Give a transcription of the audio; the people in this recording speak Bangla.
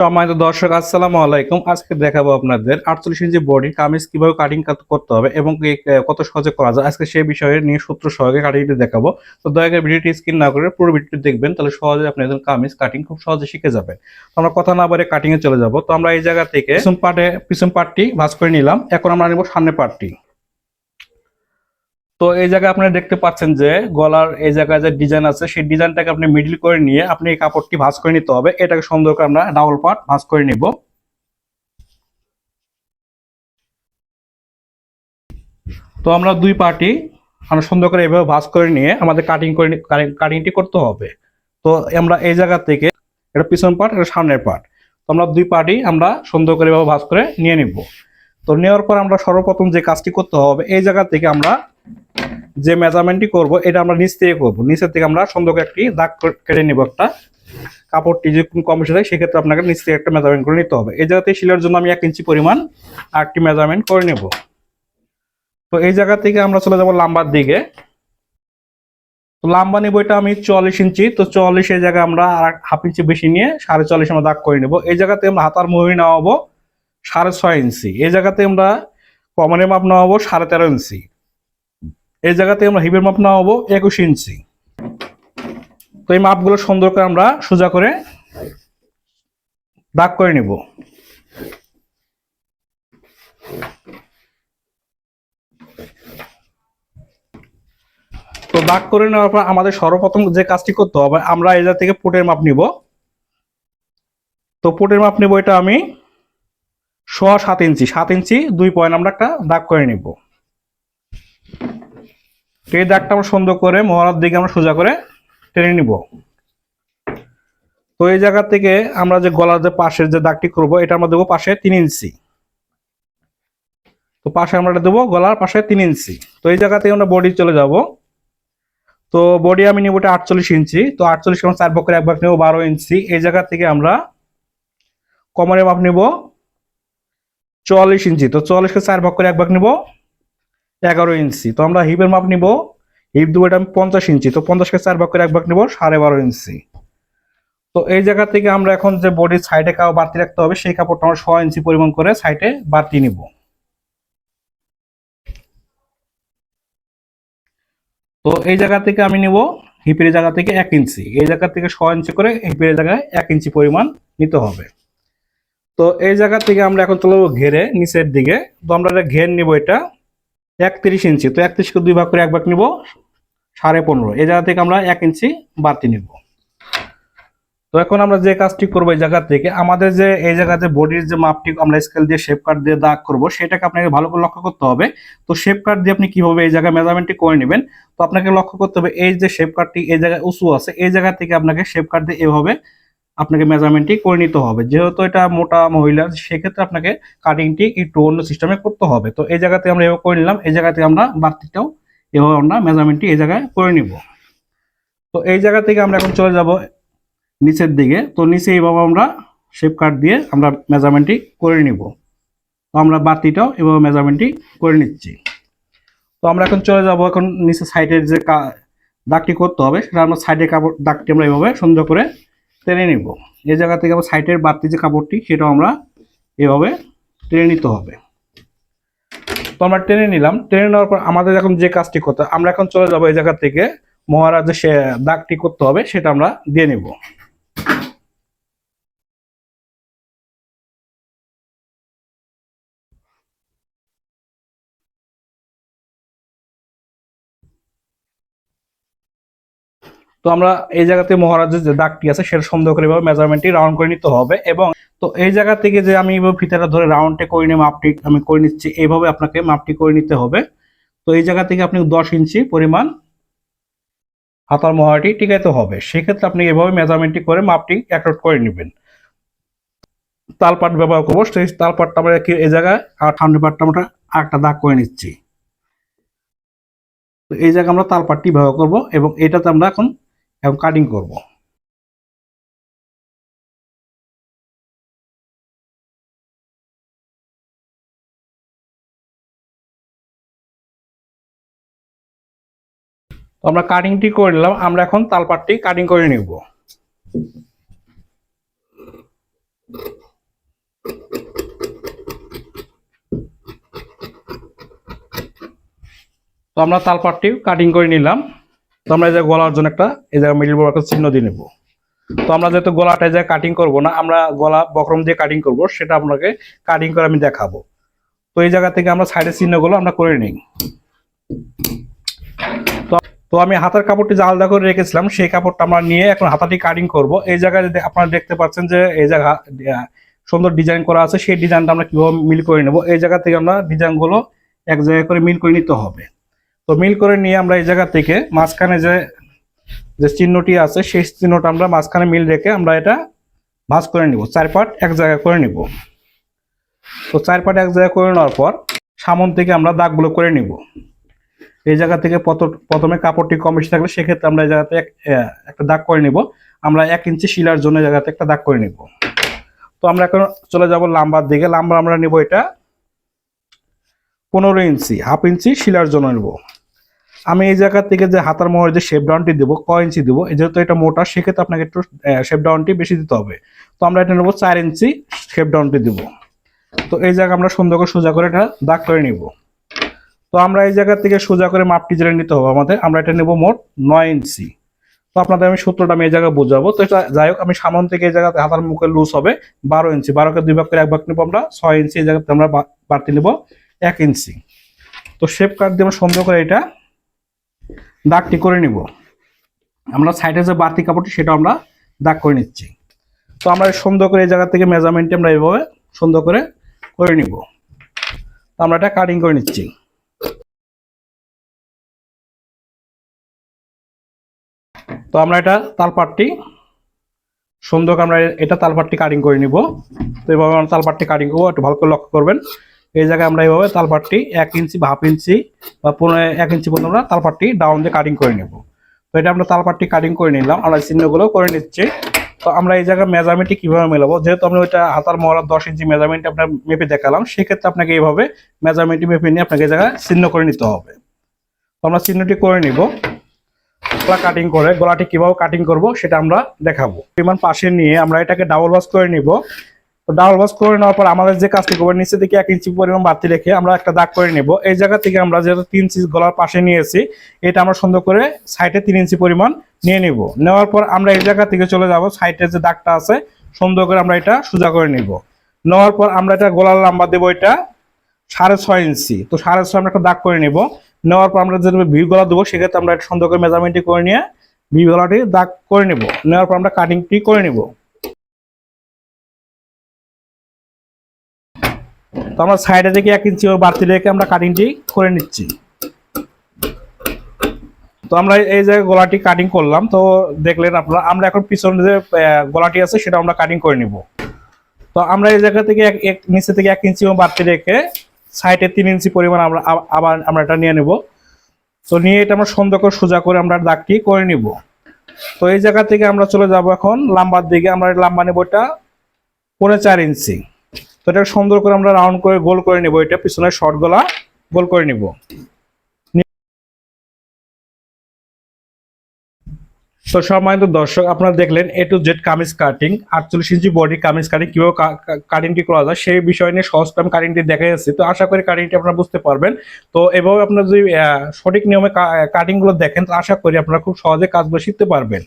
সম্মানিত দর্শক, আসসালামু আলাইকুম। আজকে দেখাবো আপনাদের 48 ইঞ্চি বডি কামিজ কিভাবে কাটিং করতে হবে এবং কত সহজে করা যায়। আজকে সেই বিষয়ে নিয়ে সূত্র সহকারে কাটিংটি দেখাবো। তো দয়া করে ভিডিওটি স্কিপ না করে পুরো ভিডিওটি দেখবেন, তাহলে সহজে আপনি একজন কামিজ কাটিং খুব সহজে শিখে যাবেন। তো আমরা কথা না বলে কাটিং এ চলে যাব। তো আমরা এই জায়গা থেকে পিছন পার্টটি ভাঁজ করে নিলাম। এখন আমরা নেব সামনের পার্টটি। তো এই জায়গায় আপনারা দেখতে পাচ্ছেন যে গলার এই জায়গায় যে ডিজাইন আছে, সেই ডিজাইনটাকে আপনি মিডল করে নিয়ে আপনি এই কাপড়টি ভাঁজ করে নিতে হবে। এটাকে সুন্দর করে আমরা ডাবল পার্ট ভাঁজ করে নিব। তো আমরা দুই পার্টি আমরা সুন্দর করে এভাবে ভাঁজ করে নিয়ে আমাদের কাটিংটি করতে হবে। তো আমরা এই জায়গা থেকে এটা পিছন পার্ট, এটা সামনের পার্ট। তো আমরা দুই পার্টি আমরা সুন্দর করে এভাবে ভাঁজ করে নিয়ে নিব। তো নেওয়ার পর আমরা সর্বপ্রথম যে কাজটি করতে হবে, এই জায়গা থেকে আমরা যে মেজারমেন্টটি করব এটা আমরা নিচ থেকে করব। নিচের থেকে আমরা সুন্দর করে একটি দাগ কেটে নিব। একটা কাপড়টি যে কম বেশি থাকে সেক্ষেত্রে আপনাকে নিচ থেকে একটা মেজারমেন্ট করে নিতে হবে। এই জায়গাতে সেলাইয়ের জন্য আমি 1 ইঞ্চি পরিমাণ আরেকটি মেজারমেন্ট করে নেব। তো এই জায়গা থেকে আমরা চলে যাব লাম্বার দিকে। তো লাম্বা নিব এটা আমি 44 ইঞ্চি। তো 44 এই জায়গায় আমরা আর হাফ ইঞ্চি বেশি নিয়ে 44.5 আমরা দাগ করে নেব। এই জায়গাতে আমরা হাতার মুহুরি নেওয়াবো 6.5 ইঞ্চি। এই জায়গাতে আমরা কমরের মাপ নেওয়াবো 13.5 ইঞ্চি। এই জায়গাতে আমরা হিপের মাপ নেওয়াবো 21 ইঞ্চি। তো এই মাপগুলো সুন্দর করে আমরা সোজা করে দাগ করে নিব। তো দাগ করে নেওয়ার পর আমাদের সর্বপ্রথম যে কাজটি করতে হবে, আমরা এই জায়গা থেকে পুটের মাপ নিব। তো পুটের মাপ নিব এটা আমি 7.5 ইঞ্চি। 7 ইঞ্চি 2 পয়েন্ট আমরা একটা দাগ করে নিব। এই দাগটা আমরা সুন্দর করে মহড়ার দিকে আমরা সোজা করে টেনে নিব। তো এই জায়গা থেকে আমরা যে গলার যে পাশের যে দাগটি করব, এটা আমরা দেবো পাশে 3 ইঞ্চি। তো পাশে আমরা দেবো গলার পাশে 3 ইঞ্চি। তো এই জায়গা থেকে আমরা বডি চলে যাব। তো বডি আমি নিব এটা 48 ইঞ্চি। তো 48 আমরা 4 ভাগ করে 1 ভাগ নেব 12 ইঞ্চি। এই জায়গা থেকে আমরা কোমরের মাপ নেব 44 ইঞ্চি। তো 44কে 4 ভাগ করে 1 ভাগ নেব 11 ইঞ্চি। তো আমরা হিপের মাপ নিব, হিপ দেবো এটা আমি 50 ইঞ্চি। তো 50কে 4 ভাগ করে 1 ভাগ নেব 12.5 ইঞ্চি। তো এই জায়গা থেকে আমরা এখন যে বডির সাইডে কাপড় বাড়তি রাখতে হবে, সেই কাপড়টা আমরা 6 ইঞ্চি পরিমাণ করে সাইডে বাড়তি নিব। তো এই জায়গা থেকে আমি নিব হিপের জায়গা থেকে 1 ইঞ্চি। এই জায়গা থেকে 6 ইঞ্চি করে হিপের জায়গায় 1 ইঞ্চি পরিমাণ নিতে হবে। তো এই জায়গা থেকে আমরা এখন চলবো ঘেরে নিচের দিকে। তো আমরা এটা ঘের নিব এটা 31 ইঞ্চি। তো 31কে 2 ভাগ করে 1 ভাগ নিব 15.5। এই জায়গা থেকে আমরা 1 ইঞ্চি বাড়তি নিব। তো এখন আমরা যে কাজটি করবো, এই জায়গা থেকে আমাদের যে এই জায়গাতে বডির যে মাপটি আমরা স্কেল দিয়ে শেপ কাট দিয়ে দাগ করব, সেটাকে আপনাকে ভালো করে লক্ষ্য করতে হবে। তো শেপ কাট দিয়ে আপনি কিভাবে এই জায়গায় মেজারমেন্টটি করে নেবেন, তো আপনাকে লক্ষ্য করতে হবে এই যে শেপ কাটটি এই জায়গায় উঁচু আছে, এই জায়গা থেকে আপনাকে শেপ কাট দিয়ে এভাবে আপনাকে মেজারমেন্টটি করে নিতে হবে। যেহেতু এটা মোটা মহিলা, সেক্ষেত্রে আপনাকে কাটিংটি একটু অন্য সিস্টেমে করতে হবে। তো এই জায়গাতে আমরা এভাবে করে নিলাম। এই জায়গাতে আমরা বাড়তিটাও এভাবে আমরা মেজারমেন্টটি এই জায়গায় করে নিব। তো এই জায়গা থেকে আমরা এখন চলে যাব নিচের দিকে। তো নিচে এইভাবে আমরা শেপ কাট দিয়ে আমরা মেজারমেন্টটি করে নিব। তো আমরা বাতিটাও এভাবে মেজারমেন্টটি করে নিচ্ছি। তো আমরা এখন চলে যাব এখন নিচে সাইডের যে দাগটি করতে হবে, সেটা আমরা সাইডের কাপড় দাগটি আমরা এভাবে সুন্দর করে টেনে নিব। এই জায়গা থেকে আমরা সাইডের বাড়তি যে কাপড়টি সেটাও আমরা এভাবে টেনে নিতে হবে। তো আমরা টেনে নিলাম। টেনে নেওয়ার পর আমাদের এখন যে কাজটি করতে, আমরা এখন চলে যাব এই জায়গা থেকে মহারাজ যে দাগটি করতে হবে সেটা আমরা দিয়ে নেব। তো আমরা এই জায়গাতে মহারাজের যে দাগটি আছে সেটা সুন্দর করে এভাবে মেজারমেন্টটি রাউন্ড করে নিতে হবে। এবং তো এই জায়গা থেকে যে আমি এভাবে ফিতাটা ধরে রাউন্ডে করে নিয়ে মাপটি আমি করে নিচ্ছি, এইভাবে আপনাকে মাপটি করে নিতে হবে। তো এই জায়গা থেকে আপনি 10 ইঞ্চি পরিমাণ হাতার মহড়াটি টিকাইতে হবে। সেক্ষেত্রে আপনি এভাবে মেজারমেন্টটি করে মাপটি অ্যাকর্ড করে নেবেন। তালপাট ব্যবহার করবো, সেই তালপাটটা আমরা এই জায়গায় আর ঠান্ডা পাটটা আমরা একটা দাগ করে নিচ্ছি। তো এই জায়গায় আমরা তালপাটটি ব্যবহার করব এবং এটাতে আমরা এখন কাটিং করব। তো আমরা কাটিংটি করে নিলাম। আমরা এখন তালপাটটি কাটিং করে নিব। আমরা তালপাটটি কাটিং করে নিলাম। তো আমরা এই যে গলার জন্য একটা এই জায়গায় মিডল বড় একটা চিহ্ন দিয়ে নেব। তো আমরা যেহেতু গলাটা যে কাটিং করব না, আমরা গলা বক্রম দিয়ে কাটিং করব, সেটা আপনাকে কাটিং করে আমি দেখাবো। তো এই জায়গা থেকে আমরা সাইডের চিহ্নগুলো আমরা করে নিই। তো আমি হাতার কাপড়টি যে আলাদা করে রেখেছিলাম সেই কাপড়টা আমরা নিয়ে এখন হাতাটি কাটিং করব। এই জায়গায় আপনারা দেখতে পাচ্ছেন যে এই জায়গা সুন্দর ডিজাইন করা আছে, সেই ডিজাইনটা আমরা কিভাবে মিল করে নেব। এই জায়গা থেকে আমরা ডিজাইনগুলো এক জায়গায় করে মিল করে নিতে হবে। তো মিল করে নিয়ে আমরা এই জায়গা থেকে মাঝখানে যে চিহ্নটি আছে সেই চিহ্নটা আমরা মাঝখানে মিল রেখে আমরা এটা ভাঁজ করে নিব, 4 পার্ট এক জায়গায় করে নিব। তো 4 পার্ট এক জায়গায় করে নেওয়ার পর সামন থেকে আমরা দাগগুলো করে নিব। এই জায়গা থেকে প্রথমে কাপড়টি কম বেশি থাকলে সেক্ষেত্রে আমরা এই জায়গাতে একটা দাগ করে নিব। আমরা 1 ইঞ্চি শিলার জন্য জায়গাতে একটা দাগ করে নিব। তো আমরা এখন চলে যাব লাম্বার দিকে। লাম্বার আমরা নিব এটা 15 ইঞ্চি, হাফ ইঞ্চি শিলার জন্য নিব। আমি এই জায়গা থেকে যে হাতার মোহরের যে শেপ ডাউনটি দেবো, কয় ইঞ্চি দেবো, যেহেতু এটা মোটা সেক্ষেত্রে আপনাকে একটু শেপ ডাউনটি বেশি দিতে হবে। তো আমরা এটা নেবো 4 ইঞ্চি শেপ ডাউনটি দেবো। তো এই জায়গা আমরা সুন্দর করে সোজা করে এটা দাগ করে নিব। তো আমরা এই জায়গা থেকে সোজা করে মাপটি জেনে নিতে হবে আমাদের। আমরা এটা নেব মোট 9 ইঞ্চি। তো আপনাদের আমি সূত্রটা আমি এই জায়গায় বোঝাবো। তো এটা যাই হোক, আমি সামন থেকে এই জায়গাতে হাতার মুখে লুজ হবে 12 ইঞ্চি, 12কে 2 ভাগ করে 1 ভাগ নেবো আমরা 6 ইঞ্চি। এই জায়গাতে আমরা বাড়তি নেব 1 ইঞ্চি। তো শেপ কাট দিয়ে আমরা সুন্দর করে এটা দাগটি করে নিব। আমরা সাইডে যে বাড়তি কাপড়টি সেটা আমরা দাগ করে নিচ্ছি। তো আমরা সুন্দর করে এই জায়গা থেকে মেজারমেন্টটি আমরা এইভাবে সুন্দর করে করে নিব। তো আমরা এটা কাটিং করে নিচ্ছি। তো আমরা এটা তালপাটটি সুন্দর করে আমরা এটা তালপাটটি কাটিং করে নিব। তো এইভাবে আমরা তালপাটটি কাটিং করবো, একটু ভালো করে লক্ষ্য করবেন। এই জায়গায় আমরা এইভাবে তালপাটটি 1 ইঞ্চি বা হাফ ইঞ্চি বা 1 ইঞ্চি পর্যন্ত আমরা তালপাটটি ডাউন দিয়ে কাটিং করে নেব। তো এটা আমরা তালপাটটি কাটিং করে নিলাম, আমরা চিহ্নগুলো করে নিচ্ছি। তো আমরা এই জায়গায় মেজারমেন্টটি কিভাবে মেলাবো, যেহেতু আমরা ওইটা হাতার মহড়া 10 ইঞ্চি মেজারমেন্ট আপনার মেপে দেখালাম, সেক্ষেত্রে আপনাকে এইভাবে মেজারমেন্টটি মেপে নিয়ে আপনাকে এই জায়গায় চিহ্ন করে নিতে হবে। তো আমরা চিহ্নটি করে নিব। গলা কাটিং করে গলাটি কিভাবে কাটিং করব সেটা আমরা দেখাবো। পরিমাণ পাশে নিয়ে আমরা এটাকে ডাবল ভাঁজ করে নিব। তো ডাবল ভাঁজ করে নেওয়ার পর আমাদের যে কাজটি করবো, নিচে থেকে 1 ইঞ্চি পরিমাণ বাড়তি রেখে আমরা একটা দাগ করে নেব। এই জায়গা থেকে আমরা যেহেতু 3 ইঞ্চি গলার পাশে নিয়েছি, এটা আমরা সুন্দর করে সাইডে 3 ইঞ্চি পরিমাণ নিয়ে নিব। নেওয়ার পর আমরা এই জায়গা থেকে চলে যাব সাইডে যে দাগটা আছে, সুন্দর করে আমরা এটা সোজা করে নিব। নেওয়ার পর আমরা এটা গলার লম্বা দেবো এটা 6.5 ইঞ্চি। তো 6.5 আমরা একটা দাগ করে নিব। নেওয়ার পর আমরা যে ভি গলা দেবো, সেক্ষেত্রে আমরা এটা সুন্দর করে মেজারমেন্টটি করে নিয়ে ভি গলাটি দাগ করে নিব। নেওয়ার পর আমরা কাটিংটি করে নিব। তো আমরা সাইডে থেকে 1 ইঞ্চি বাড়তি রেখে আমরা কাটিংটি করে নিচ্ছি। তো আমরা এই যে গলাটি কাটিং করলাম, তো দেখলেন আপনারা। আমরা এখন পিছনে যে গলাটি আছে সেটা আমরা কাটিং করে নিব। তো আমরা এই জায়গা থেকে নিচে থেকে 1 ইঞ্চি বাড়তি রেখে সাইডে 3 ইঞ্চি পরিমাণ আমরা আবার আমরা এটা নিয়ে নেব। তো নিয়ে এটা আমরা সুন্দর করে সোজা করে আমরা দাগটি করে নিব। তো এই জায়গা থেকে আমরা চলে যাব এখন লাম্বার দিকে। আমরা লাম্বা নেব এটা 4.5 ইঞ্চি। তো এটা সুন্দর করে আমরা রাউন্ড করে গোল করে নেব। এটা পিছনের শর্ট গলা গোল করে নিব। তো সম্মানিত দর্শক, আপনারা দেখলেন A to Z kameez cutting, 48 inch body kameez cutting কিভাবে কাটিংটি করা যায় সেই বিষয় নিয়ে সহজ টাইম কাটিংটি দেখা যাচ্ছে। তো আশা করি কাটিংটি আপনারা বুঝতে পারবেন। তো এভাবে আপনারা যদি সঠিক নিয়মে কাটিং গুলো দেখেন, তো আশা করি আপনারা খুব সহজে কাজগুলো শিখতে পারবেন।